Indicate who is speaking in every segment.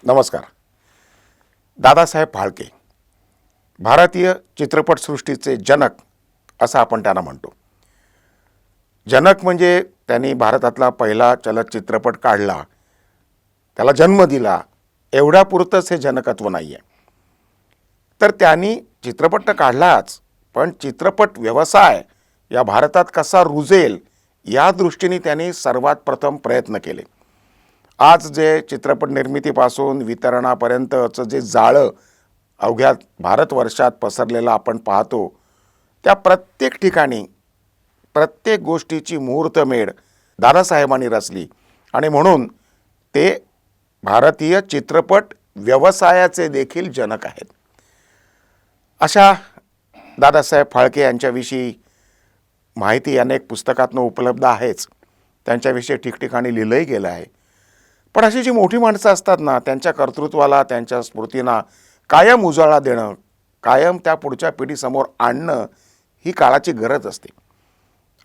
Speaker 1: नमस्कार. दादासाहेब फाळके भारतीय चित्रपटसृष्टीचे जनक असं आपण त्यांना म्हणतो. जनक म्हणजे त्यांनी भारतातला पहिला चलचित्रपट काढला, त्याला जन्म दिला, एवढ्यापुरतंच हे जनकत्व नाही आहे. तर त्यांनी चित्रपट तर काढलाच, पण चित्रपट व्यवसाय या भारतात कसा रुजेल या दृष्टीने त्यांनी सर्वात प्रथम प्रयत्न केले. आज जे चित्रपट निर्मितीपासून वितरणापर्यंतचं जे जाळं अवघ्या भारतवर्षात पसरलेलं आपण पाहतो, त्या प्रत्येक ठिकाणी प्रत्येक गोष्टीची मुहूर्तमेढ दादासाहेबांनी रचली आणि म्हणून ते भारतीय चित्रपट व्यवसायाचे देखील जनक आहेत. अशा दादासाहेब फाळके यांच्याविषयी माहिती अनेक पुस्तकातून उपलब्ध आहेच, त्यांच्याविषयी ठिकठिकाणी लिहिलंही गेलं आहे. पण अशी जी मोठी माणसं असतात ना, त्यांच्या कर्तृत्वाला, त्यांच्या स्मृतींना कायम उजाळा देणं, कायम त्या पुढच्या पिढीसमोर आणणं ही काळाची गरज असते.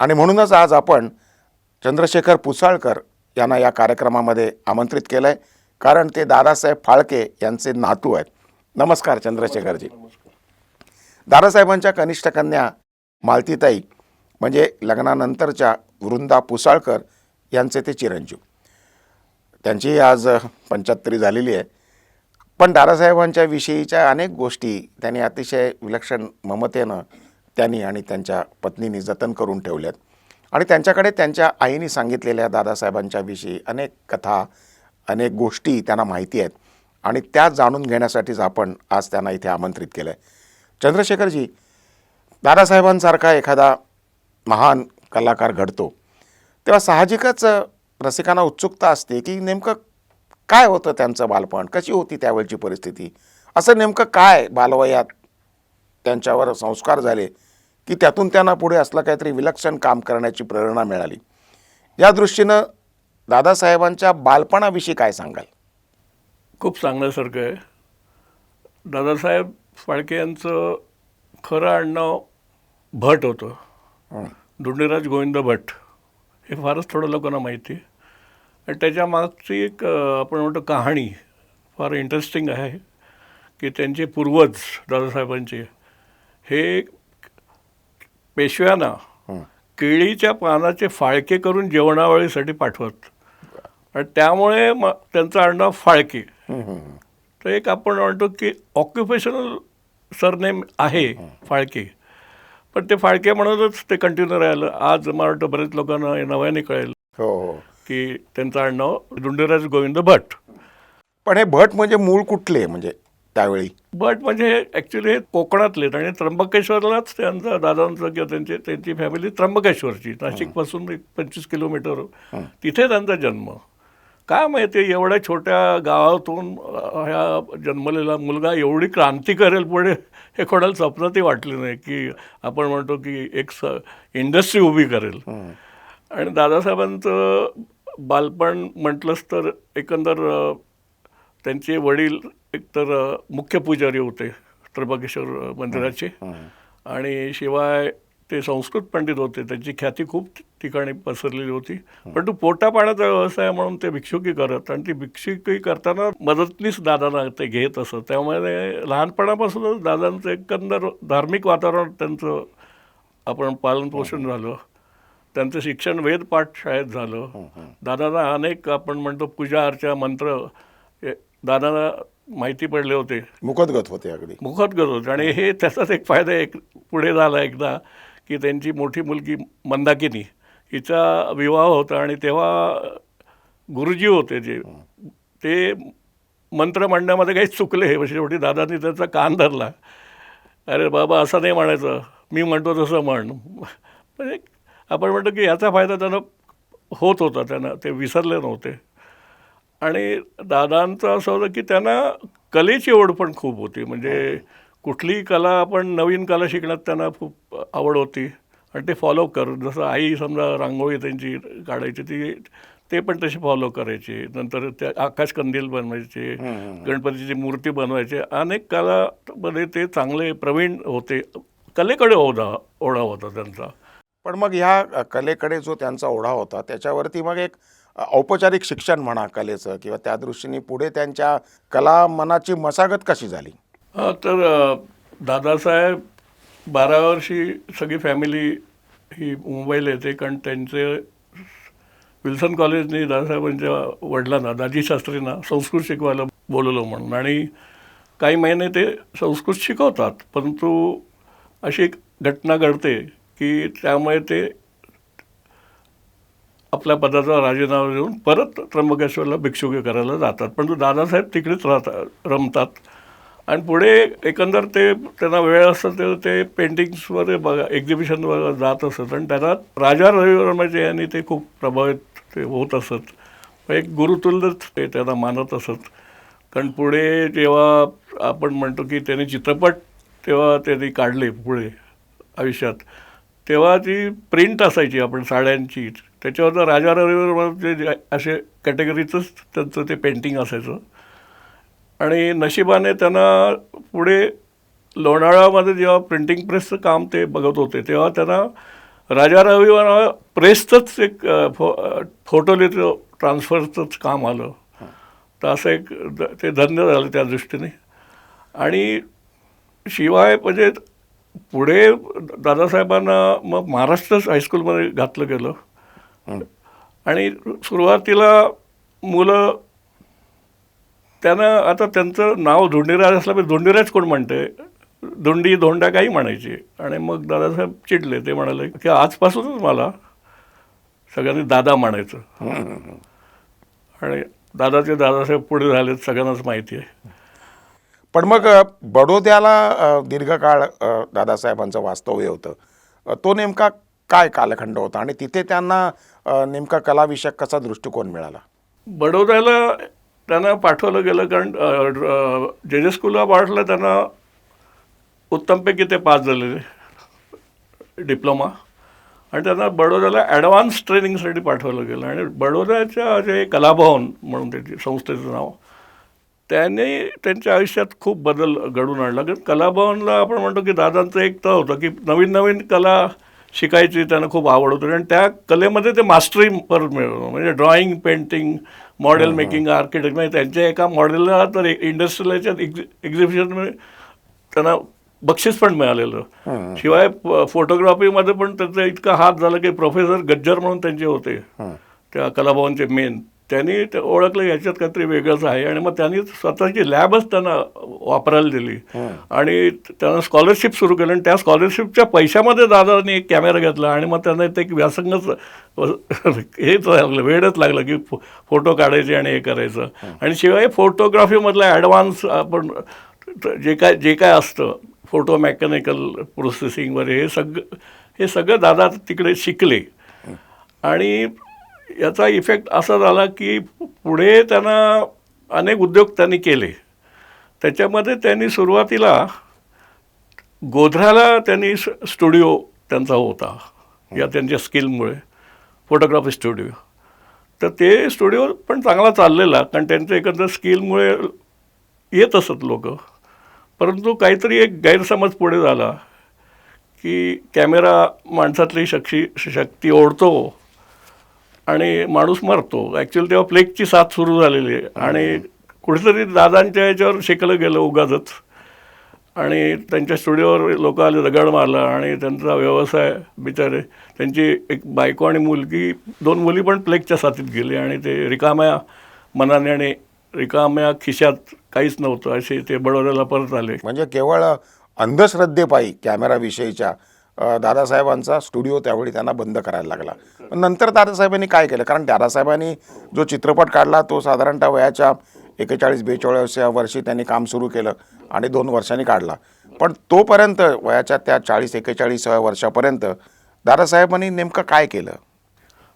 Speaker 1: आणि म्हणूनच आज आपण चंद्रशेखर पुसाळकर यांना या कार्यक्रमामध्ये आमंत्रित केलं आहे, कारण ते दादासाहेब फाळके यांचे नातू आहेत. नमस्कार चंद्रशेखरजी. दादासाहेबांच्या कनिष्ठ कन्या मालतीताई म्हणजे लग्नानंतरच्या वृंदा पुसाळकर यांचे ते चिरंजीव. त्यांची आज 75 झालेली आहे. पण दादासाहेबांच्या विषयीच्या अनेक गोष्टी त्यांनी अतिशय विलक्षण ममतेनं त्यांनी आणि त्यांच्या पत्नीने जतन करून ठेवल्यात. आणि त्यांच्याकडे त्यांच्या आईने सांगितलेल्या दादासाहेबांच्या विषयी अनेक कथा, अनेक गोष्टी त्यांना माहिती आहेत आणि त्या जाणून घेण्यासाठीच आपण आज त्यांना इथे आमंत्रित केलं आहे. चंद्रशेखरजी, दादासाहेबांसारखा एखादा महान कलाकार घडतो तेव्हा साहजिकच रसिकांना उत्सुकता असते की नेमकं काय होतं त्यांचं बालपण, कशी होती त्यावेळची परिस्थिती, असं नेमकं काय बालवयात त्यांच्यावर संस्कार झाले की त्यातून त्यांना पुढे असलं काहीतरी विलक्षण काम करण्याची प्रेरणा मिळाली. या दृष्टीनं दादासाहेबांच्या बालपणाविषयी काय सांगाल?
Speaker 2: खूप सांगण्यासारखं आहे. दादासाहेब फाळके यांचं खरं आडनाव भट होतं, धुंडीराज गोविंद भट. हे फारच थोडं लोकांना माहिती आहे. आणि त्याच्या मागची एक आपण म्हणतो कहाणी फार इंटरेस्टिंग आहे की त्यांचे पूर्वज दादासाहेबांचे हे पेशव्यांना केळीच्या पानाचे फाळके करून जेवणावळीसाठी पाठवत आणि त्यामुळे त्यांचं आडनाव फाळके. तर एक आपण म्हणतो की ऑक्युपेशनल सरनेम आहे फाळके, पण ते फाळके म्हणूनच ते कंटिन्यू राहिलं. आज मला वाटतं बरेच लोकांना नव्याने कळेल की त्यांचं आडनाव धुंडीराज गोविंद भट.
Speaker 1: पण हे भट म्हणजे मूळ कुठले, म्हणजे त्यावेळी
Speaker 2: भट म्हणजे ॲक्च्युली हे कोकणातले आणि त्र्यंबकेश्वरलाच त्यांचं दादांचं किंवा त्यांची फॅमिली त्र्यंबकेश्वरची, नाशिकपासून 25 किलोमीटर तिथे त्यांचा जन्म. काय माहिती एवढ्या छोट्या गावातून ह्या जन्मलेला मुलगा एवढी क्रांती करेल पुढे, हे कोणाला स्वप्नातही वाटले नाही की आपण म्हणतो की एक इंडस्ट्री उभी करेल. आणि दादासाहेबांचं बालपण म्हटलंच तर एकंदर त्यांचे वडील एकतर मुख्य पुजारी होते त्र्यंबकेश्वर मंदिराचे आणि शिवाय ते संस्कृत पंडित होते. त्यांची ख्याती खूप ठिकाणी पसरलेली होती. पण तो पोटा पाण्याचा व्यवसाय म्हणून ते भिक्षुकी करत आणि ती भिक्षुकी करताना मदतनीस दादांना ते घेत असत. त्यामुळे लहानपणापासूनच दादांचं एकंदर धार्मिक वातावरण त्यांचं आपण पालनपोषण झालं. त्यांचं शिक्षण वेदपाठ शाळेत झालं. दादांना अनेक आपण म्हणतो पूजा अर्चा मंत्र दादांना माहिती पडले होते,
Speaker 1: मुखोद्गत होते, अगदी
Speaker 2: मुखोद्गत होते. आणि हे त्याचाच एक फायदा पुढे झाला एकदा की त्यांची मोठी मुलगी मंदाकिनी हिचा विवाह होता आणि तेव्हा गुरुजी होते जे ते मंत्र म्हणण्यामध्ये काहीच चुकले. शेवटी दादांनी त्याचा कान धरला. अरे बाबा असं नाही म्हणायचं, मी म्हणतो तसं म्हण. म्हणजे आपण म्हणतो की याचा फायदा त्यांना होत होता, त्यांना ते विसरले नव्हते. आणि दादांचं असं होतं की त्यांना कलेची ओढ पण खूप होती. म्हणजे कुठलीही कला, आपण नवीन कला शिकण्यात त्यांना खूप आवड होती आणि ते फॉलो करत. जसं आई समजा रांगोळी त्यांची काढायची, ते पण तशी फॉलो करायचे. नंतर त्या आकाशकंदील बनवायचे, गणपतीची मूर्ती बनवायचे. अनेक कलामध्ये ते चांगले प्रवीण होते. कलेकडे ओढा होता त्यांचा.
Speaker 1: पण मग ह्या कलेकडे जो त्यांचा ओढा होता त्याच्यावरती मग एक औपचारिक शिक्षण म्हणा कलेचं किंवा त्या दृष्टीने पुढे त्यांच्या कला मनाची मशागत कशी झाली?
Speaker 2: तर दादासाहेब 12 वर्षी सगळी फॅमिली ही मुंबईला येते, कारण त्यांचे विल्सन कॉलेजने दादासाहेबांच्या वडिलांना दाजी शास्त्रींना संस्कृत शिकवायला बोलवलं म्हणून, आणि काही महिने ते संस्कृत शिकवतात. परंतु अशी एक घटना घडते की त्यामुळे ते आपल्या पदाचा राजीनामा देऊन परत त्र्यंबकेश्वरला भिक्षुकी करायला जातात. परंतु दादासाहेब तिकडेच रमतात आणि पुढे एकंदर ते त्यांना वेळ असतो ते पेंटिंग्सवर बघा एक्झिबिशनवर जात असत आणि त्यांना राजा रविवर्माचे यांनी ते खूप प्रभावित ते होत असत. एक गुरुतुल्यच ते त्यांना मानत असत. कारण पुढे जेव्हा आपण म्हणतो की त्यांनी चित्रपट तेव्हा त्यांनी काढले पुढे आयुष्यात, तेव्हा ती प्रिंट असायची आपण साड्यांची, त्याच्यावर राजा रविवर्माचे असे कॅटेगरीचंच त्यांचं ते पेंटिंग असायचं. आणि नशिबाने त्यांना पुढे लोणावळ्यामध्ये जेव्हा प्रिंटिंग प्रेसचं काम ते बघत होते तेव्हा त्यांना राजा रविवर्मा प्रेसचंच एक फोटोलिथो ट्रान्सफरचंच काम आलं. तर असं एक ते धन्य झालं त्या दृष्टीने. आणि शिवाय म्हणजे पुढे दादासाहेबांना मग महाराष्ट्र हायस्कूलमध्ये घातलं गेलं आणि सुरुवातीला मुलं त्यांना आता त्यांचं नाव धोंडीराज असलं धोंडीराज कोण म्हणते, धोंडी धोंडा काही म्हणायची. आणि मग दादासाहेब चिडले, ते म्हणाले की आजपासूनच मला सगळ्यांनी दादा म्हणायचं. आणि दादाचे दादासाहेब पुढे झालेत सगळ्यांनाच माहिती आहे.
Speaker 1: पण मग बडोद्याला दीर्घकाळ दादासाहेबांचं वास्तव्य होतं. तो नेमका काय कालखंड होता आणि तिथे त्यांना नेमका कलाविषयक कसा दृष्टिकोन मिळाला?
Speaker 2: बडोद्याला त्यांना पाठवलं गेलं कारण जे स्कूलला पाठवलं त्यांना उत्तमपैकी ते पास झालेले डिप्लोमा, आणि त्यांना बडोद्याला ॲडव्हान्स ट्रेनिंगसाठी पाठवलं गेलं. आणि बडोद्याच्या जे कलाभवन म्हणून त्याची संस्थेचं नाव, त्याने त्यांच्या आयुष्यात खूप बदल घडून आणला. कारण कलाभवनला आपण म्हणतो की दादांचं एक तर होतं की नवीन नवीन कला शिकायची त्यांना खूप आवड होती आणि त्या कलेमध्ये ते मास्टरी पर मिळवलं. म्हणजे drawing, painting, model making, architect, म्हणजे त्यांच्या एका मॉडेलला तर इंडस्ट्रियलच्या एक्झिबिशनमध्ये त्यांना बक्षीस पण मिळालेलं. शिवाय फोटोग्राफीमध्ये पण त्यांचा इतका हात झाला की प्रोफेसर गज्जर म्हणून त्यांचे होते त्या कलाभवनचे मेन, त्यांनी ते ओळखलं याच्यात काहीतरी वेगळंच आहे. आणि मग त्यांनी स्वतःची लॅबच त्यांना वापरायला दिली आणि त्यांना स्कॉलरशिप सुरू केलं. आणि त्या स्कॉलरशिपच्या पैशामध्ये दादांनी एक कॅमेरा घेतला आणि मग त्यांना ते एक व्यासंगच हेच लागलं, वेळच लागलं की फोटो काढायचे आणि हे करायचं. आणि शिवाय फोटोग्राफीमधला ॲडव्हान्स आपण जे काय असतं फोटो मेकॅनिकल प्रोसेसिंग वगैरे हे सगळं दादा तिकडे शिकले. आणि याचा इफेक्ट असा झाला की पुढे त्यांना अनेक उद्योग त्यांनी केले. त्याच्यामध्ये त्यांनी सुरुवातीला गोध्राला त्यांनी स्टुडिओ त्यांचा होता या त्यांच्या स्किलमुळे, फोटोग्राफी स्टुडिओ. तर ते स्टुडिओ पण चांगला चाललेला कारण त्यांच्या एकंदर स्किलमुळे येत असत लोक. परंतु काहीतरी एक गैरसमज पुढे झाला की कॅमेरा माणसातली शक्ती ओढतो आणि माणूस मरतो. ॲक्च्युअली तेव्हा प्लेगची साथ सुरू झालेली आहे आणि कुठेतरी दादांच्या याच्यावर शिकलं गेलं उगाचच. आणि त्यांच्या स्टुडिओवर लोक आले, दगड मारला आणि त्यांचा व्यवसाय बिचारे, त्यांची एक बायको आणि मुलगी, 2 मुली पण प्लेगच्या साथीत गेली आणि ते रिकाम्या मनाने आणि रिकाम्या खिशात काहीच नव्हतं असे ते बडोद्याला परत आले.
Speaker 1: म्हणजे केवळ अंधश्रद्धेपायी कॅमेराविषयीच्या दादासाहेबांचा स्टुडिओ त्यावेळी त्यांना बंद करायला लागला. नंतर दादासाहेबांनी काय केलं? कारण दादासाहेबांनी जो चित्रपट काढला तो साधारणतः वयाच्या 41-42 वर्षी त्यांनी काम सुरू केलं आणि 2 वर्षांनी काढला. पण तोपर्यंत वयाच्या त्या 40-41 वर्षापर्यंत दादासाहेबांनी नेमकं काय केलं?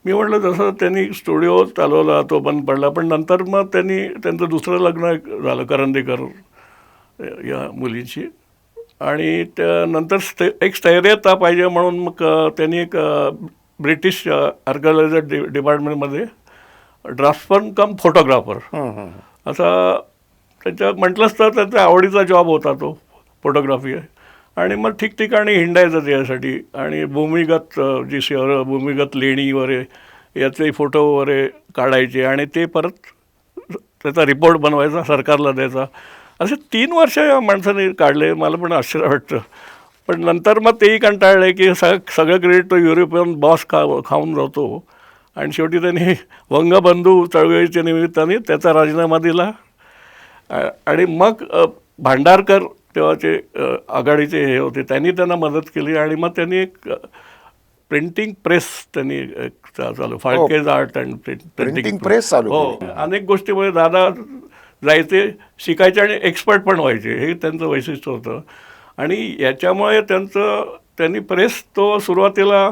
Speaker 2: मी म्हटलं जसं त्यांनी स्टुडिओ चालवला तो बंद पडला, पण नंतर मग त्यांचं दुसरं लग्न झालं करंदीकर या मुलीची. आणि त्यानंतर एक स्थैर्यता पाहिजे म्हणून मग त्यांनी एक ब्रिटिश आर्किओलॉजी डिपार्टमेंटमध्ये ड्राफ्टमन कम फोटोग्राफर असा त्यांच्या म्हटलंच तर त्यांचा आवडीचा जॉब होता तो फोटोग्राफी. आणि मग ठिकठिकाणी हिंडायचं त्यासाठी आणि भूमिगत जी शहरं, भूमिगत लेणी वगैरे याचे फोटो वगैरे काढायचे आणि ते परत त्याचा रिपोर्ट बनवायचा, सरकारला द्यायचा. असे 3 वर्ष या माणसाने काढले. मला पण आश्चर्य वाटतं. पण नंतर मग तेही कंटाळले की सगळं क्रेडिट तो युरोपियन बॉस खाऊन जातो. आणि शेवटी त्यांनी वंगबंधू चळवळीच्या निमित्ताने त्याचा राजीनामा दिला. आणि मग भांडारकर तेव्हाचे आघाडीचे हे होते, त्यांनी त्यांना मदत केली आणि मग त्यांनी एक प्रिंटिंग प्रेस त्यांनी चालू, फाळकेज आर्ट अँड
Speaker 1: प्रिंटिंग प्रेस चालू
Speaker 2: हो. अनेक गोष्टीमुळे दादा जायचे, शिकायचे आणि एक्सपर्ट पण व्हायचे. हे त्यांचं वैशिष्ट्य होतं. आणि याच्यामुळे त्यांनी प्रेस तो सुरुवातीला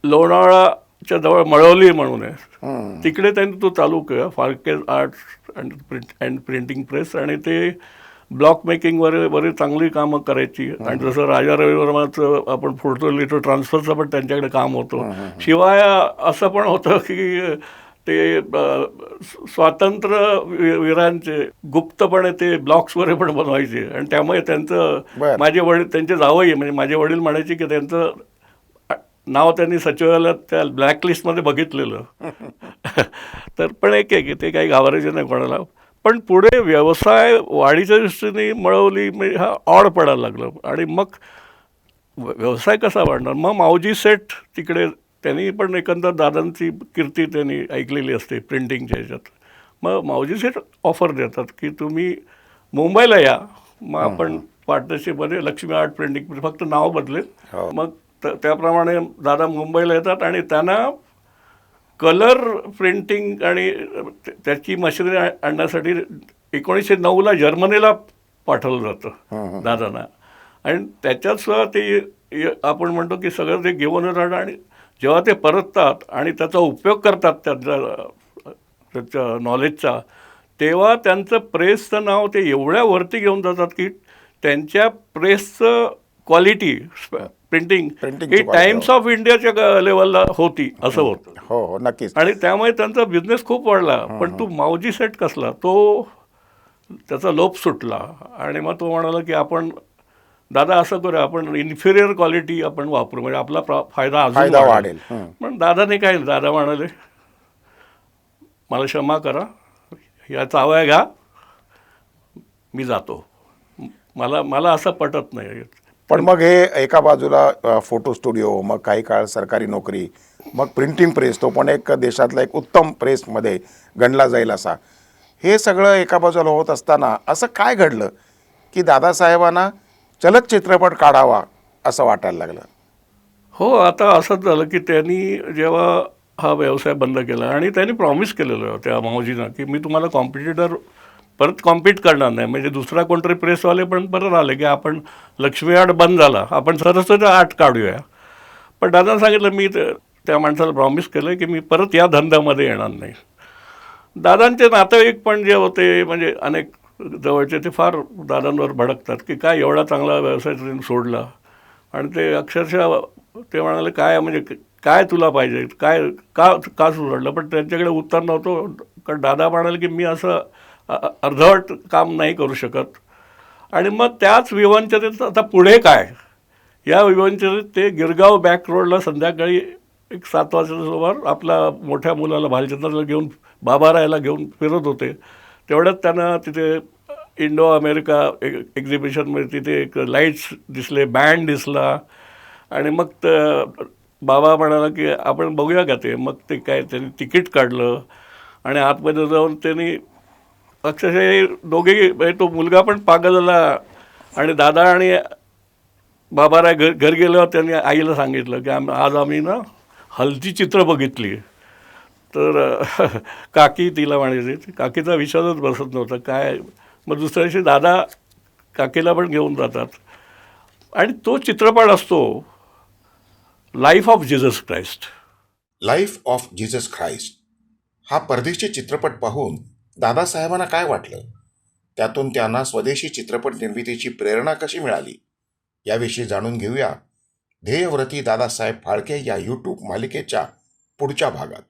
Speaker 2: लोणावळाच्या जवळ मळवली म्हणून आहे, तिकडे त्यांनी तो चालू केला, फाळकेज आर्ट अँड प्रिंटिंग प्रेस. आणि ते ब्लॉक मेकिंगवर बरीच चांगली कामं करायची. आणि जसं राजा रविवर्माचं आपण फोटो लिटो ट्रान्सफरचं पण त्यांच्याकडे काम होतं. शिवाय असं पण होतं की ते स्वातंत्र्य वीरांचे गुप्तपणे ते ब्लॉक्स वगैरे पण बनवायचे. आणि त्यामुळे त्यांचं माझे वडील, त्यांचे जावई म्हणजे माझे वडील म्हणायचे की त्यांचं नाव त्यांनी सचिवालयात त्या ब्लॅकलिस्टमध्ये बघितलेलं. तर पण एक आहे की ते काही घाबरायचे नाही कोणाला. पण पुढे व्यवसाय वाढीच्या दृष्टीने मळवली म्हणजे हा ऑड पडायला लागलं. आणि मग व्यवसाय कसा वाढणार. मग मावजी सेठ तिकडे, त्यांनी पण एकंदर दादांची कीर्ती त्यांनी ऐकलेली असते प्रिंटिंगच्या ह्याच्यात. मग मावजी सेठ ऑफर देतात की तुम्ही मुंबईला या, मग आपण पार्टनरशिपमध्ये लक्ष्मी आर्ट प्रिंटिंग, फक्त नाव बदलेल. मग त्याप्रमाणे दादा मुंबईला येतात आणि त्यांना कलर प्रिंटिंग आणि त्याची मशिनरी आणण्यासाठी 1909ला जर्मनीला पाठवलं जातं दादांना. आणि त्याच्यात सुद्धा ते आपण म्हणतो की सगळं ते घेऊन येतात. आणि जेव्हा ते परततात आणि त्याचा उपयोग करतात त्याच्या नॉलेजचा, तेव्हा त्यांचं प्रेसचं नाव ते एवढ्या वरती घेऊन जातात की त्यांच्या प्रेसचं क्वालिटी प्रिंटिंग ही टाइम्स ऑफ इंडियाच्या लेवलला होती असं होतं.
Speaker 1: हो नक्कीच.
Speaker 2: आणि त्यामुळे त्यांचा बिझनेस खूप वाढला. पण तो मावजी सेट कसला, तो त्याचा लोप सुटला. आणि मग तो म्हणाला की आपण दादा असं करूया, आपण इन्फिरियर क्वालिटी आपण वापरू, म्हणजे आपला फायदा अजून वाढेल. पण दादाने काय, दादा म्हणाले मला क्षमा करा, या चाव्या घ्या, मी जातो. मला असं पटत नाही.
Speaker 1: पण मग हे एका बाजूला फोटो स्टुडिओ, मग काही काळ सरकारी नोकरी, मग प्रिंटिंग प्रेस, तो पण एक देशातला एक उत्तम प्रेसमध्ये गणला जाईल असा, हे सगळं एका बाजूला होत असताना असं काय घडलं की दादासाहेबांना चलत चित्रपट काढावा असं वाटायला लागलं?
Speaker 2: हो, आता असंच झालं की त्यांनी जेव्हा हा व्यवसाय बंद केला आणि त्यांनी प्रॉमिस केलेलं त्या मावजींना की मी तुम्हाला कॉम्पिटिटर परत कॉम्पीट करणार नाही. म्हणजे दुसरा कोणतरी प्रेसवाले पण परत आले की आपण लक्ष्मी आर्ट बंद झाला, आपण सरस्वती आर्ट काढूया. पण दादांनी सांगितलं, मी त्या माणसाला प्रॉमिस केलं की मी परत या धंद्यामध्ये येणार नाही. दादांचे नातेवाईक पण जे होते म्हणजे अनेक जवळचे, ते फार दादांवर भडकतात की काय एवढा चांगला व्यवसाय त्यांनी सोडला. आणि ते अक्षरशः ते म्हणाले काय म्हणजे काय तुला पाहिजे, काय का सोडलं. पण त्यांच्याकडे उत्तर नव्हतं. कारण दादा म्हणाले की मी असं अर्धवट काम नाही करू शकत. आणि मग त्याच विवंचनेत आता पुढे काय, या विवंचनेत ते गिरगाव बॅक रोडला संध्याकाळी एक 7 वाजल्यासमोर आपल्या मोठ्या मुलाला भालचंद्रला घेऊन बाबारायला घेऊन फिरत होते. तेवढ्यात त्यांना तिथे इंडो अमेरिका एक्झिबिशनमध्ये तिथे एक लाईट्स दिसले, बँड दिसला. आणि मग बाबा म्हणाला की आपण बघूया का ते. मग ते काय त्यांनी तिकीट काढलं आणि आतमध्ये जाऊन त्यांनी अक्षरशः दोघेही, म्हणजे तो मुलगा पण पागल झाला. आणि दादा आणि बाबाराय घर गेल्यावर त्यांनी आईला सांगितलं की आज आम्ही ना हल्दी चित्र बघितली. तर काकी तिला म्हणायची, काकीचा विश्वासच बसत नव्हता काय. मग दुसऱ्या दिवशी दादा काकीला पण घेऊन जातात आणि तो चित्रपट असतो life of Jesus Christ.
Speaker 1: Life of Jesus Christ हा परदेशी चित्रपट पाहून दादासाहेबांना काय वाटलं, त्यातून त्यांना स्वदेशी चित्रपट निर्मितीची प्रेरणा कशी मिळाली, याविषयी जाणून घेऊया ध्येयव्रती दादासाहेब फाळके या यूट्यूब मालिकेच्या पुढच्या भागात.